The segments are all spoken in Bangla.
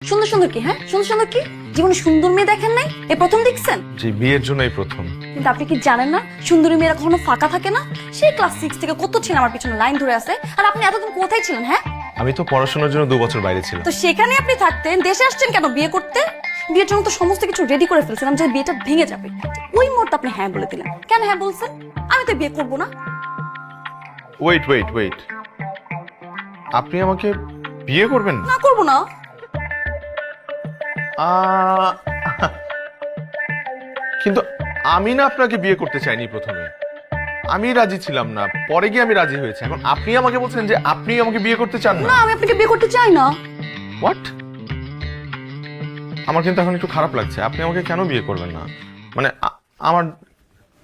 সুন্দর সুন্দর কি? হ্যাঁ, সুন্দর সুন্দর কি? জীবনে সুন্দর মেয়ে দেখেন নাই? এই প্রথম দেখছেন? জি, বিয়ের জন্যই প্রথম। কিন্তু আপনি কি জানেন না সুন্দরী মেয়েরা কখনো ফাঁকা থাকে না? সেই ক্লাস 6 থেকে কত ছেলে আমার পিছনে লাইন ধরে আছে, আর আপনি এতদিন কোথায় ছিলেন? হ্যাঁ, আমি তো পড়াশোনার জন্য 2 বছর বাইরে ছিলাম। তো সেখানে আপনি থাকতেন, দেশে আসছেন কেন বিয়ে করতে? বিয়ের জন্য তো সমস্ত কিছু রেডি করে ফেলছিলাম যে বিয়েটা ভেঙে যাবে। ওই মুহূর্তে আপনি হ্যাঁ বলে দিলেন। কেন হ্যাঁ বলছেন? আমি তো বিয়ে করবো না। ওয়েট, আপনি আমাকে বিয়ে করবেন? না, করবো না। কিন্তু আমি না আপনাকে বিয়ে করতে চাইনি প্রথমে। আমি রাজি ছিলাম না, পরে গিয়ে আমি রাজি হয়েছি। এখন আপনি আমাকে বলছেন যে আপনি আমাকে বিয়ে করতে চান না, না। আমি আপনাকে বিয়ে করতে চাই না। হোয়াট? আমার কিন্তু এখন একটু খারাপ লাগছে। আপনি আমাকে কেন বিয়ে করবেন না? মানে আমার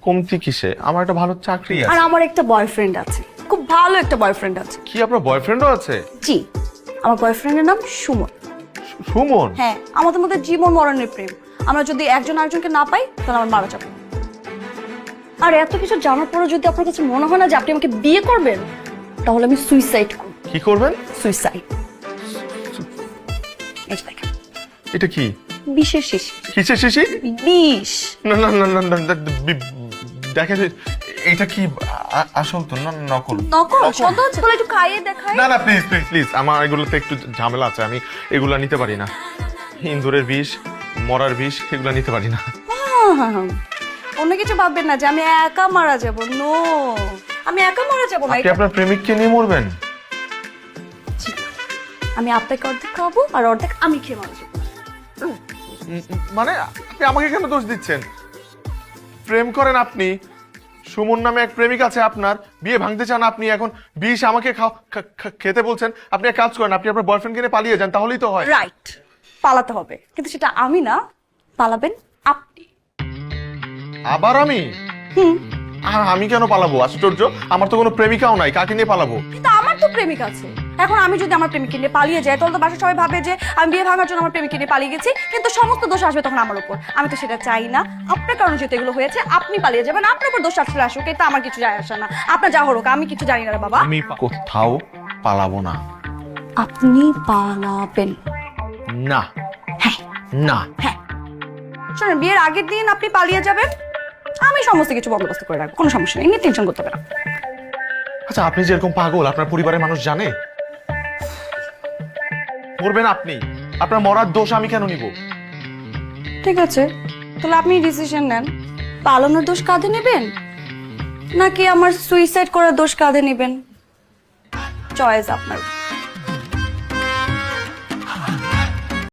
কমতি কিসে? আমার একটা ভালো চাকরি আর আছে। আমার একটা বয়ফ্রেন্ড আছে, খুব ভালো একটা বয়ফ্রেন্ড আছে। কি আপনার বয়ফ্রেন্ডও আছে? জি, আমার বয়ফ্রেন্ডের নাম সুমন। সুমন? হ্যাঁ, আমাদের মধ্যে জীবন মরণের প্রেম। আমরা যদি একজন আরেকজনকে না পাই তাহলে আমরা মারা যাবো। আর এত কিছু জানার পরে যদি আপনার কাছে মনে হয় না যে আপনি আমাকে বিয়ে করবেন, তাহলে আমি সুইসাইড করব। কি করবেন? সুইসাইড। এই যে দেখেন, এটা কি? বিষের শিশি। কিসের শিশি? বিষ। না না না না না, না, দেখেন এটা কি আসল তো না নকল? নকল সন্দেহ হচ্ছে, তাহলে একটু খাইয়ে দেখাই। না না, প্লিজ আমার এগুলোতে একটু ঝামেলা আছে। আমি এগুলা নিতে পারি না। ইন্দুরের বিষ, মরার বিষ, এগুলা নিতে পারি না। অন্য কিছু ভাববেন না যে আমি একা মারা যাব। নো, আমি একা মারা যাব না। আপনি আপনার প্রেমিককে নিয়ে মরবেন? আমি আপনাকে অর্ধেক খাবো আর অর্ধেক আমি খেয়ে মারা যাবো। মানে আপনি আমাকে কেন দোষ দিচ্ছেন? প্রেম করেন আপনি, সুমন নামে এক প্রেমিক আছে আপনার, বিয়ে ভাঙতে চান আপনি, এখন বিষ আমাকে খেতে বলছেন। আপনি এক কাজ করেন, আপনি আপনার বয়ফ্রেন্ডকে নিয়ে পালিয়ে যান, তাহলেই তো হয়। রাইট, পালাতে হবে, কিন্তু সেটা আমি না, পালাবেন আপনি। আবার আমি? আর আমি কেন পালাবো? আশ্চর্য, আমার তো কোনো প্রেমিকাও নাই, কাকে নিয়ে পালাবো? কিন্তু আমার তো প্রেমিক আছে। এখন আমি যদি আমার প্রেমিককে নিয়ে পালিয়ে যাই তাহলে তো বাসার সবাই ভাবে যে আমি বিয়ে ভাঙার জন্য আমার প্রেমিককে নিয়ে পালিয়ে গেছি, কিন্তু সমস্ত দোষ আসবে তখন আমার উপর। আমি তো সেটা চাই না। আপনার কারণে যেহেতু এগুলো হয়েছে, আপনি পালিয়ে যাবেন, আপনার উপর দোষ আসলে আসুক, এটা আমার কিছু যায় আসে না। আপনার যা হোক, আমি কিছু জানি না রে বাবা। আমি কোথাও পালাবো না। আপনি পালাবেন না। হ্যাঁ না। হ্যাঁ, শোনেন, বিয়ের আগের দিন আপনি পালিয়ে যাবেন, আমি সমস্ত কিছু বন্দোবস্ত করে রাখবো, কোনো সমস্যা নেই, নিয়ে টেনশন করতে হবে না। আচ্ছা, আপনি যেরকম পাগল আপনার পরিবারের মানুষ জানে? মরবেন আপনি, আপনার মরার দোষ আমি কেন নিব? ঠিক আছে, তাহলে আপনি ডিসিশন নেন, পালানোর দোষ কাঁধে নেবেন নাকি আমার সুইসাইড করার দোষ কাঁধে নেবেন। চয়েস আপনার।